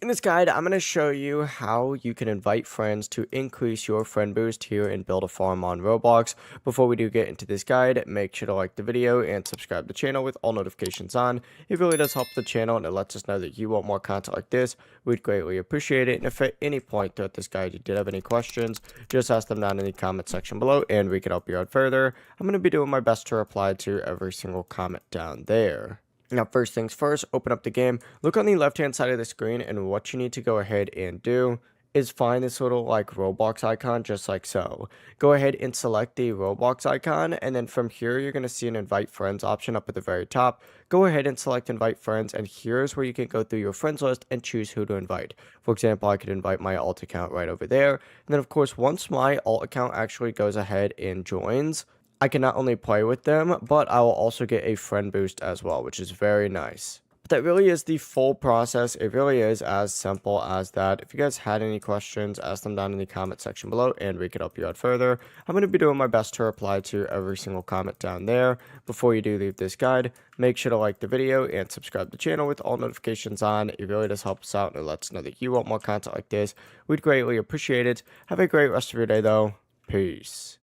In this guide, I'm going to show you how you can invite friends to increase your friend boost here and build a farm on Roblox. Before we do get into this guide, make sure to like the video and subscribe to the channel with all notifications on. It really does help the channel and it lets us know that you want more content like this. We'd greatly appreciate it. And if at any point throughout this guide you did have any questions, just ask them down in the comment section below and we can help you out further. I'm going to be doing my best to reply to every single comment down there. Now, first things first, open up the game, look on the left-hand side of the screen, and what you need to go ahead and do is find this little like Roblox icon just like so. Go ahead and select the Roblox icon, and then from here you're going to see an invite friends option up at the very top. Go ahead and select invite friends, and here's where you can go through your friends list and choose who to invite. For example, I could invite my alt account right over there, and then of course once my alt account actually goes ahead and joins, I can not only play with them, but I will also get a friend boost as well, which is very nice. But that really is the full process. It really is as simple as that. If you guys had any questions, ask them down in the comment section below and we could help you out further. I'm going to be doing my best to reply to every single comment down there. Before you do leave this guide, make sure to like the video and subscribe to the channel with all notifications on. It really does help us out and it lets us know that you want more content like this. We'd greatly appreciate it. Have a great rest of your day though. Peace.